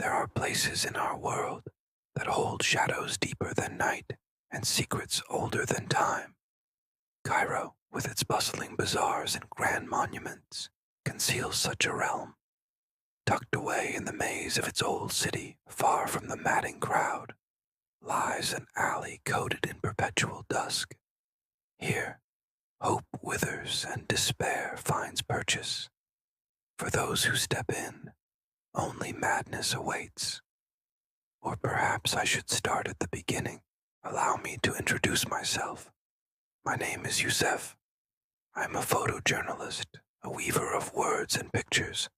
There are places in our world that hold shadows deeper than night and secrets older than time. Cairo, with its bustling bazaars and grand monuments, conceals such a realm. Tucked away in the maze of its old city, far from the madding crowd, lies an alley coated in perpetual dusk. Here, hope withers and despair finds purchase. For those who step in, only madness awaits. Or perhaps I should start at the beginning. Allow me to introduce myself. My name is Youssef. I am a photojournalist, a weaver of words and pictures,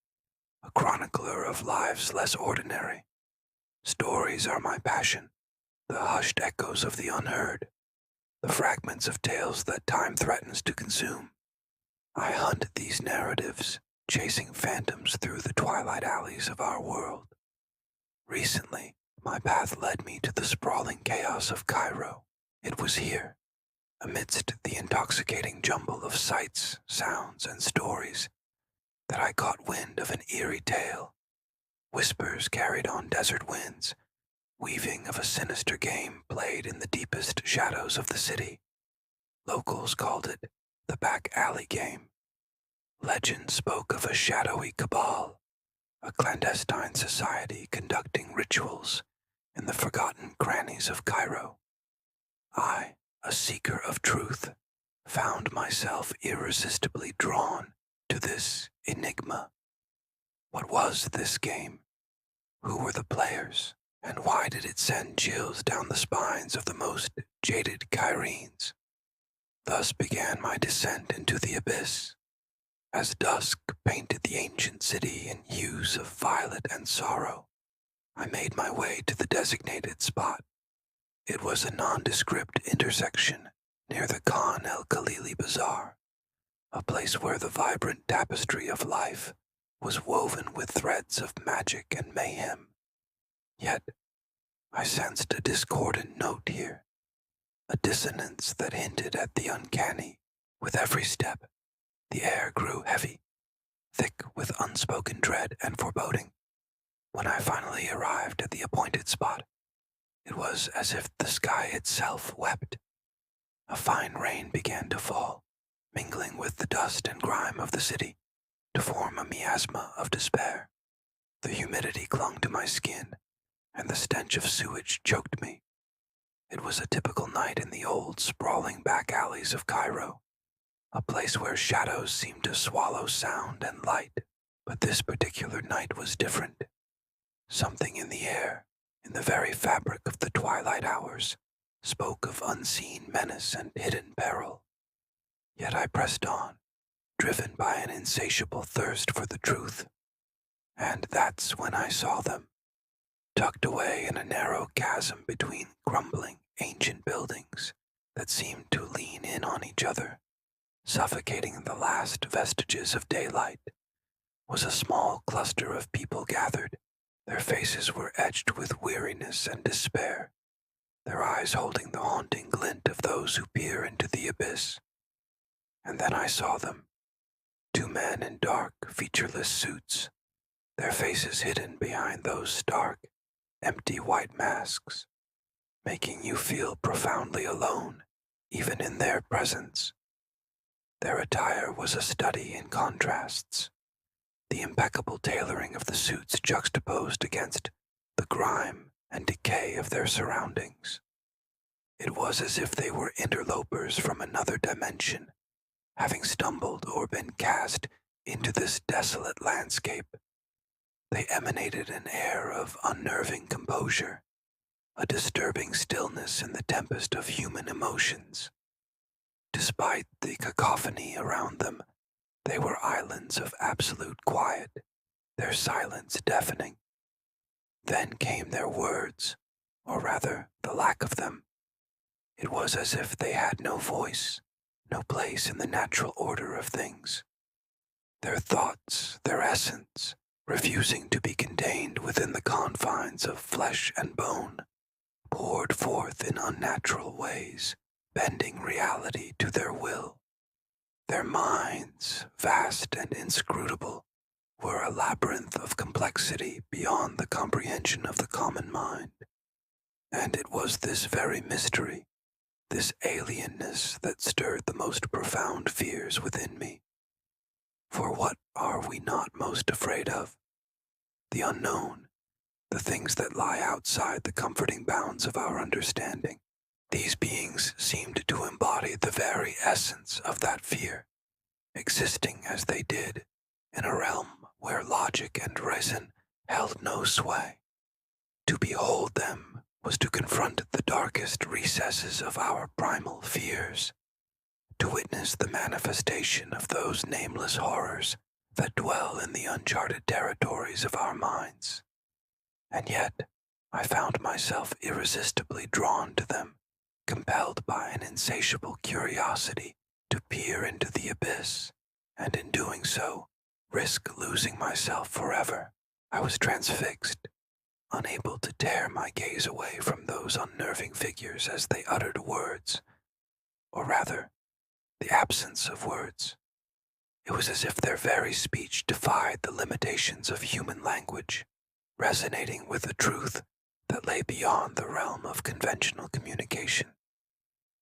a chronicler of lives less ordinary. Stories are my passion, the hushed echoes of the unheard, the fragments of tales that time threatens to consume. I hunt these narratives, chasing phantoms through the twilight alleys of our world. Recently, my path led me to the sprawling chaos of Cairo. It was here, amidst the intoxicating jumble of sights, sounds, and stories, that I caught wind of an eerie tale. Whispers carried on desert winds, weaving of a sinister game played in the deepest shadows of the city. Locals called it the back alley game. Legend spoke of a shadowy cabal, a clandestine society conducting rituals in the forgotten crannies of Cairo. I, a seeker of truth, found myself irresistibly drawn to this enigma. What was this game? Who were the players? And why did it send chills down the spines of the most jaded Cairenes? Thus began my descent into the abyss. As dusk painted the ancient city in hues of violet and sorrow, I made my way to the designated spot. It was a nondescript intersection near the Khan el Khalili Bazaar, a place where the vibrant tapestry of life was woven with threads of magic and mayhem. Yet, I sensed a discordant note here, a dissonance that hinted at the uncanny. With every step, the air grew heavy, thick with unspoken dread and foreboding. When I finally arrived at the appointed spot, it was as if the sky itself wept. A fine rain began to fall, mingling with the dust and grime of the city, to form a miasma of despair. The humidity clung to my skin, and the stench of sewage choked me. It was a typical night in the old, sprawling back alleys of Cairo, a place where shadows seemed to swallow sound and light. But this particular night was different. Something in the air, in the very fabric of the twilight hours, spoke of unseen menace and hidden peril. Yet I pressed on, driven by an insatiable thirst for the truth. And that's when I saw them, tucked away in a narrow chasm between crumbling, ancient buildings that seemed to lean in on each other, suffocating the last vestiges of daylight, was a small cluster of people gathered. Their faces were etched with weariness and despair, their eyes holding the haunting glint of those who peer into the abyss. And then I saw them, two men in dark, featureless suits, their faces hidden behind those stark, empty white masks, making you feel profoundly alone, even in their presence. Their attire was a study in contrasts, the impeccable tailoring of the suits juxtaposed against the grime and decay of their surroundings. It was as if they were interlopers from another dimension, having stumbled or been cast into this desolate landscape. They emanated an air of unnerving composure, a disturbing stillness in the tempest of human emotions. Despite the cacophony around them, they were islands of absolute quiet, their silence deafening. Then came their words, or rather, the lack of them. It was as if they had no voice, no place in the natural order of things. Their thoughts, their essence, refusing to be contained within the confines of flesh and bone, poured forth in unnatural ways, bending reality to their will. Their minds, vast and inscrutable, were a labyrinth of complexity beyond the comprehension of the common mind. And it was this very mystery, this alienness, that stirred the most profound fears within me. For what are we not most afraid of? The unknown, the things that lie outside the comforting bounds of our understanding. These beings seemed to embody the very essence of that fear, existing as they did in a realm where logic and reason held no sway. To behold them was to confront the darkest recesses of our primal fears, to witness the manifestation of those nameless horrors that dwell in the uncharted territories of our minds. And yet, I found myself irresistibly drawn to them, compelled by an insatiable curiosity to peer into the abyss, and in doing so, risk losing myself forever. I was transfixed, unable to tear my gaze away from those unnerving figures as they uttered words, or rather, the absence of words. It was as if their very speech defied the limitations of human language, resonating with a truth that lay beyond the realm of conventional communication.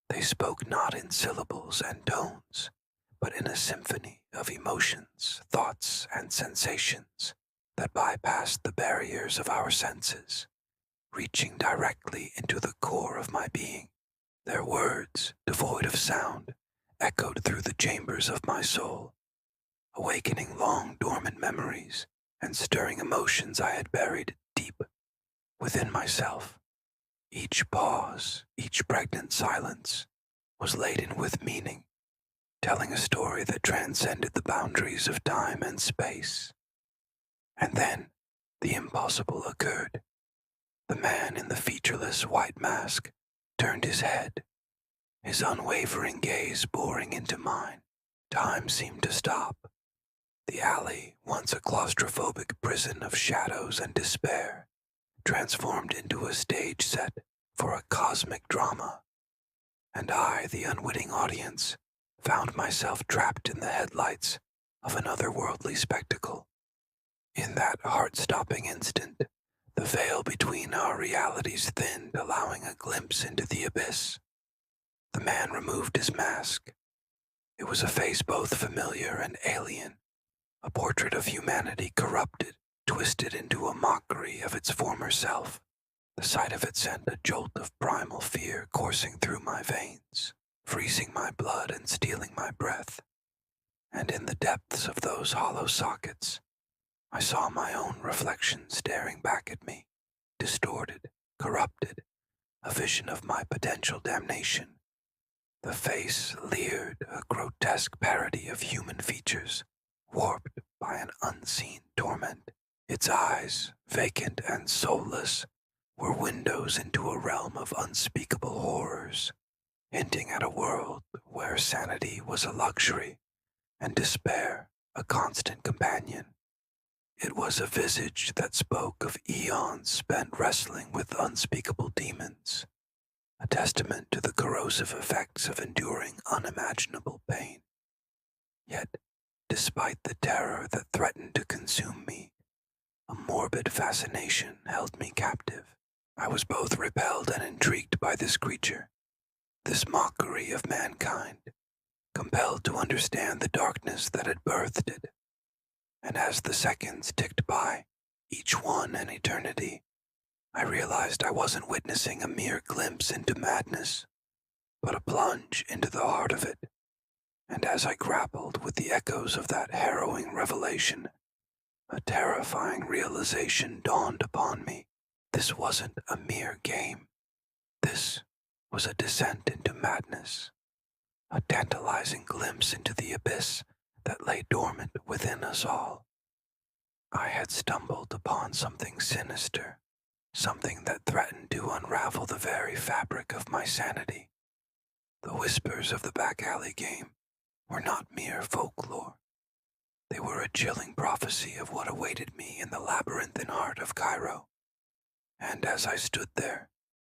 They spoke not in syllables and tones, but in a symphony of emotions, thoughts, and sensations that bypassed the barriers of our senses, reaching directly into the core of my being. Their words, devoid of sound, echoed through the chambers of my soul, awakening long dormant memories and stirring emotions I had buried deep within myself. Each pause, each pregnant silence, was laden with meaning, telling a story that transcended the boundaries of time and space. And then, the impossible occurred. The man in the featureless white mask turned his head, his unwavering gaze boring into mine. Time seemed to stop. The alley, once a claustrophobic prison of shadows and despair, transformed into a stage set for a cosmic drama. And I, the unwitting audience, found myself trapped in the headlights of an otherworldly spectacle. In that heart-stopping instant, the veil between our realities thinned, allowing a glimpse into the abyss. The man removed his mask. It was a face both familiar and alien, a portrait of humanity corrupted, twisted into a mockery of its former self. The sight of it sent a jolt of primal fear coursing through my veins, freezing my blood and stealing my breath. And in the depths of those hollow sockets, I saw my own reflection staring back at me, distorted, corrupted, a vision of my potential damnation. The face leered, a grotesque parody of human features, warped by an unseen torment. Its eyes, vacant and soulless, were windows into a realm of unspeakable horrors, hinting at a world where sanity was a luxury and despair a constant companion. It was a visage that spoke of eons spent wrestling with unspeakable demons, a testament to the corrosive effects of enduring unimaginable pain. Yet, despite the terror that threatened to consume me, a morbid fascination held me captive. I was both repelled and intrigued by this creature, this mockery of mankind, compelled to understand the darkness that had birthed it. And as the seconds ticked by, each one an eternity, I realized I wasn't witnessing a mere glimpse into madness, but a plunge into the heart of it. And as I grappled with the echoes of that harrowing revelation, a terrifying realization dawned upon me. This wasn't a mere game. This was a descent into madness, a tantalizing glimpse into the abyss that lay dormant within us all. I had stumbled upon something sinister, something that threatened to unravel the very fabric of my sanity. The whispers of the back alley game were not mere folklore. They were a chilling prophecy of what awaited me in the labyrinthine heart of Cairo. And as I stood there,